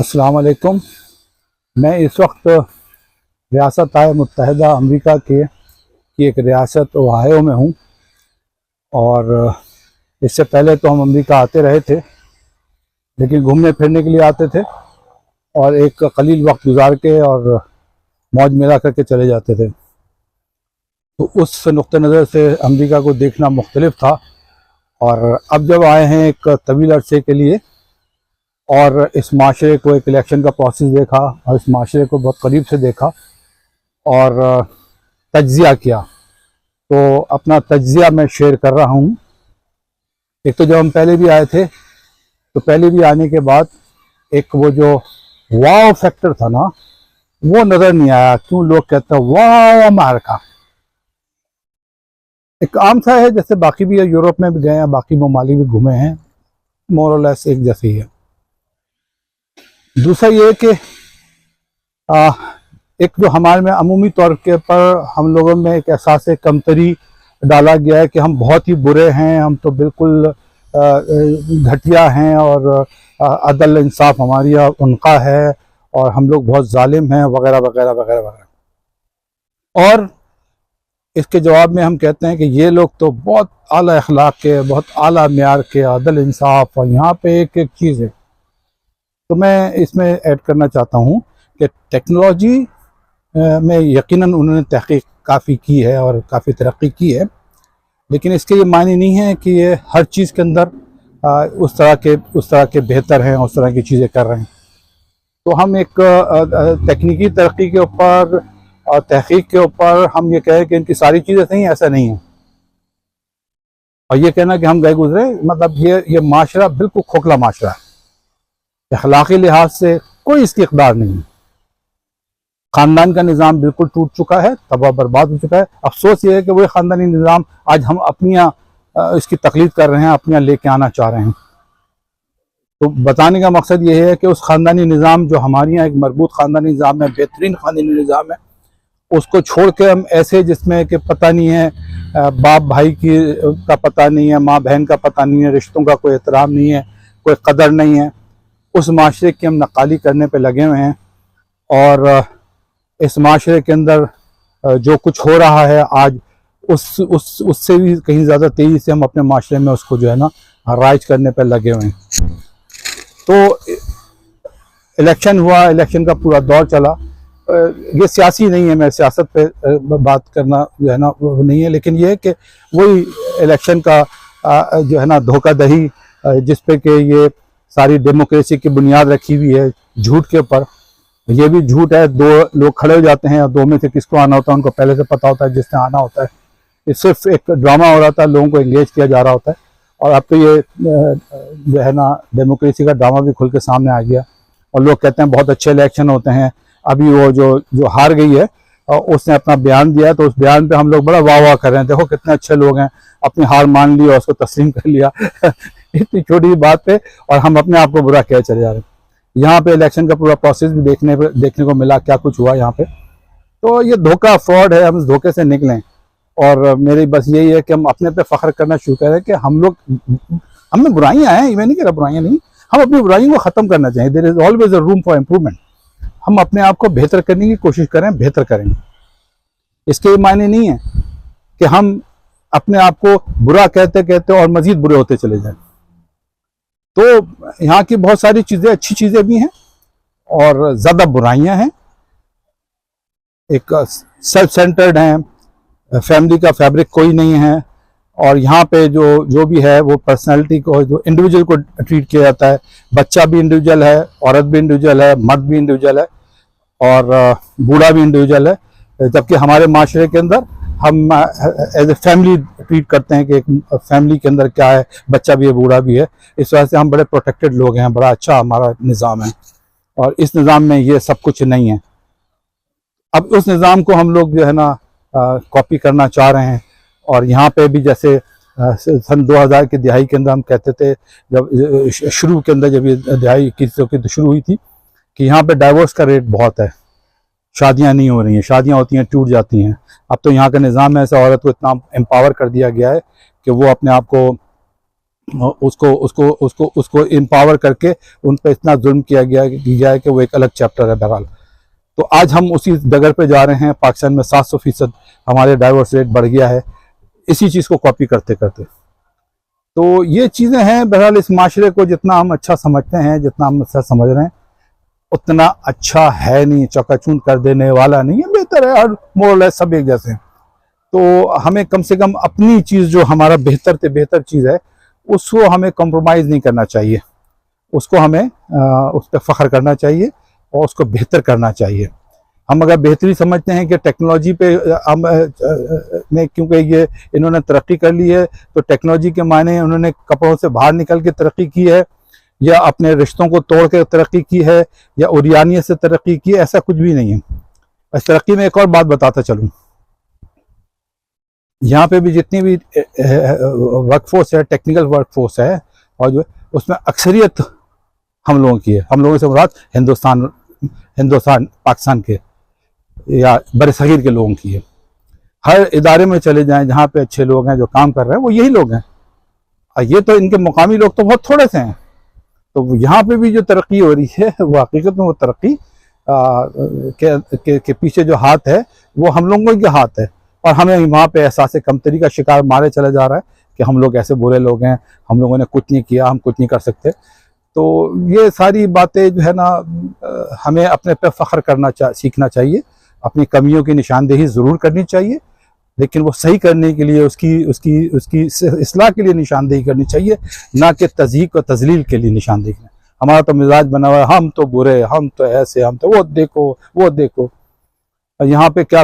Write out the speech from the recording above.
अस्सलाम वालेकुम। मैं इस वक्त रियासत मुत्तहिदा अमेरिका की एक रियासत ओहायो में हूँ। और इससे पहले तो हम अमेरिका आते रहे थे, लेकिन घूमने फिरने के लिए आते थे और एक कलील वक्त गुजार के और मौज मेला करके चले जाते थे। तो उस नुक्ते नज़र से अमेरिका को देखना मुख्तलिफ था। और अब जब आए हैं एक तवील अरसे के लिए और इस माशरे को, एक इलेक्शन का प्रोसेस देखा और इस माशरे को बहुत करीब से देखा और तज्ज़िया किया, तो अपना तज्ज़िया मैं शेयर कर रहा हूँ। एक तो जब हम पहले भी आए थे, तो पहले भी आने के बाद एक वो जो वाव फैक्टर था ना, वो नज़र नहीं आया। क्यों लोग कहते हैं वाव अमेरिका। एक आम सा है, जैसे बाकी भी यूरोप में भी गए हैं, बाकी ममालिक भी घूमे हैं, मोर और लेस एक जैसे ही है। दूसरा ये कि एक जो हमारे में अमूमी तौर के पर हम लोगों में एक एहसास कमतरी डाला गया है कि हम बहुत ही बुरे हैं, हम तो बिल्कुल घटिया हैं और अदल इंसाफ हमारी उनका है और हम लोग बहुत जालिम हैं वगैरह वगैरह वगैरह वगैरह। और इसके जवाब में हम कहते हैं कि ये लोग तो बहुत आला अखलाक के, बहुत आला म्यार के, अदल इंसाफ। और यहाँ पे एक एक चीज़ है, तो मैं इसमें ऐड करना चाहता हूँ कि टेक्नोलॉजी में यकीनन उन्होंने तहकीक काफ़ी की है और काफ़ी तरक्की की है, लेकिन इसके ये मायने नहीं है कि ये हर चीज़ के अंदर उस तरह के बेहतर हैं, उस तरह की चीज़ें कर रहे हैं। तो हम एक तकनीकी तरक्की के ऊपर और तहकीक के ऊपर हम ये कहें कि इनकी सारी चीज़ें सही, ऐसा नहीं है। और ये कहना कि हम गए गुजरे, मतलब ये माशरा बिल्कुल खोखला माशरा है। अखलाकी लिहाज से कोई इसकी इक़दार नहीं है। ख़ानदान का निज़ाम बिल्कुल टूट चुका है, तबाह बर्बाद हो चुका है। अफसोस ये है कि वही ख़ानदानी निज़ाम आज हम अपनियाँ इसकी तकलीद कर रहे हैं, अपनियाँ लेके आना चाह रहे हैं। तो बताने का मकसद ये है कि उस ख़ानदानी निज़ाम जो हमारे यहाँ एक मरबूत ख़ानदानी निज़ाम है, बेहतरीन ख़ानदानी निज़ाम है, उसको छोड़ के हम ऐसे जिसमें कि पता नहीं है, बाप भाई का पता नहीं है, माँ बहन का पता नहीं है, रिश्तों का कोई एहतराम नहीं है, कोई कदर नहीं है, उस माशरे की हम नक़ाली करने पे लगे हुए हैं। और इस माशरे के अंदर जो कुछ हो रहा है आज, उससे भी कहीं ज़्यादा तेज़ी से हम अपने माशरे में उसको जो है ना राइज करने पे लगे हुए हैं। तो इलेक्शन हुआ, इलेक्शन का पूरा दौर चला। ये सियासी नहीं है, मैं सियासत पे बात करना जो है ना वो नहीं है, लेकिन ये है कि वही इलेक्शन का जो है ना धोखाधड़ी, जिस पे कि ये सारी डेमोक्रेसी की बुनियाद रखी हुई है झूठ के ऊपर। ये भी झूठ है, दो लोग खड़े हो जाते हैं और दो में से किसको आना होता है उनको पहले से पता होता है, जिसने आना होता है। ये सिर्फ एक ड्रामा हो रहा था, लोगों को एंगेज किया जा रहा होता है। और अब तो ये जो है ना डेमोक्रेसी का ड्रामा भी खुल के सामने आ गया और लोग कहते हैं बहुत अच्छे इलेक्शन होते हैं। अभी वो जो हार गई है उसने अपना बयान दिया है, तो उस बयान पे हम लोग बड़ा वाह वाह कर रहे हैं, देखो कितने अच्छे लोग हैं, अपनी हार मान ली और उसको तस्लीम कर लिया इतनी छोटी बात पे, और हम अपने आप को बुरा कह चले जा रहे हैं। यहाँ पे इलेक्शन का पूरा प्रोसेस भी देखने को मिला, क्या कुछ हुआ यहाँ पे। तो ये धोखा, फ्रॉड है, हम इस धोखे से निकलें। और मेरी बस यही है कि हम अपने पे फख्र करना शुरू करें कि हम लोग, हमें बुराइयां हैं, मैं नहीं कह रहा बुराइयां नहीं, हम अपनी बुराइयों को ख़त्म करना चाहिए। There is always a room for improvement. हम अपने आप को बेहतर करने की कोशिश करें, बेहतर करेंगे। इसके ये मायने नहीं है कि हम अपने आप को बुरा कहते कहते और मज़ीद बुरे होते चले जाएं। तो यहाँ की बहुत सारी चीज़ें, अच्छी चीज़ें भी हैं और ज़्यादा बुराइयां हैं। एक सेल्फ सेंटर्ड हैं, फैमिली का फैब्रिक कोई नहीं है। और यहाँ पे जो भी है वो पर्सनालिटी को, जो इंडिविजुअल को ट्रीट किया जाता है। बच्चा भी इंडिविजुअल है, औरत भी इंडिविजुअल है, मर्द भी इंडिविजुअल है और बूढ़ा भी इंडिविजुअल है। जबकि हमारे माशरे के अंदर हम एज ए फैमिली ट्रीट करते हैं कि एक फैमिली के अंदर क्या है, बच्चा भी है, बूढ़ा भी है। इस वजह से हम बड़े प्रोटेक्टेड लोग हैं, बड़ा अच्छा हमारा निज़ाम है। और इस निज़ाम में ये सब कुछ नहीं है। अब उस निज़ाम को हम लोग जो है ना कॉपी करना चाह रहे हैं। और यहाँ पे भी जैसे सन 2000 की दिहाई के अंदर हम कहते थे, जब शुरू के अंदर जब ये दिहाई 2100 की शुरू हुई थी, कि यहाँ पे डाइवोर्स का रेट बहुत है, शादियाँ नहीं हो रही हैं, शादियाँ होती हैं टूट जाती हैं। अब तो यहाँ का निज़ाम ऐसा, औरत को इतना एम्पावर कर दिया गया है कि वो अपने आप को उसको उसको उसको उसको एम्पावर करके उन पर इतना जुल्म किया गया है कि वो एक अलग चैप्टर है। बहरहाल तो आज हम उसी डगर पे जा रहे हैं। पाकिस्तान में 700% हमारे डाइवोर्स रेट बढ़ गया है इसी चीज़ को कॉपी करते करते। तो ये चीज़ें हैं। बहरहाल इस माशरे को जितना हम अच्छा समझते हैं, जितना हम अच्छा समझ रहे हैं, उतना अच्छा है नहीं, चकाचूंद कर देने वाला नहीं है, बेहतर है। हर मोरल है, सब एक जैसे हैं। तो हमें कम से कम अपनी चीज़ जो हमारा बेहतर से बेहतर चीज़ है उसको हमें कॉम्प्रोमाइज़ नहीं करना चाहिए, उसको हमें उस पर फ़ख्र करना चाहिए और उसको बेहतर करना चाहिए। हम अगर बेहतरी समझते हैं कि टेक्नोलॉजी पे हम में, क्योंकि ये इन्होंने तरक्की कर ली है तो टेक्नोलॉजी के मायने उन्होंने कपड़ों से बाहर निकल के तरक्की की है, या अपने रिश्तों को तोड़ के तरक्की की है, या उरियानियत से तरक्की की है, ऐसा कुछ भी नहीं है। इस तरक्की में एक और बात बताता चलूँ, यहाँ पे भी जितनी भी वर्कफोर्स है, टेक्निकल वर्कफोर्स है, और जो उसमें अक्सरियत हम लोगों की है। हम लोगों से मुराद हिंदुस्तान पाकिस्तान के या बरसगीर के लोगों की है। हर इदारे में चले जाएं जहाँ पे अच्छे लोग हैं जो काम कर रहे हैं, वो यही लोग हैं। और ये तो इनके मुकामी लोग तो बहुत थोड़े से हैं। तो यहाँ पे भी जो तरक्की हो रही है वो हकीकत में वो तरक्की के पीछे जो हाथ है वो हम लोगों के हाथ है। और हमें वहाँ पे एहसास कमतरी का शिकार मारे चला जा रहा है कि हम लोग ऐसे बुरे लोग हैं, हम लोगों ने कुछ नहीं किया, हम कुछ नहीं कर सकते। तो ये सारी बातें जो है ना, हमें अपने पे फ़ख्र करना सीखना चाहिए। अपनी कमियों की निशानदेही ज़रूर करनी चाहिए, लेकिन वो सही करने के लिए उसकी उसकी उसकी इस्लाह के लिए निशानदेही करनी चाहिए, ना कि तज़हीक और तज़लील के लिए निशानदेही। हमारा तो मिजाज बना हुआ है, हम तो बुरे, हम तो ऐसे, हम तो वो देखो वो देखो। यहाँ पे क्या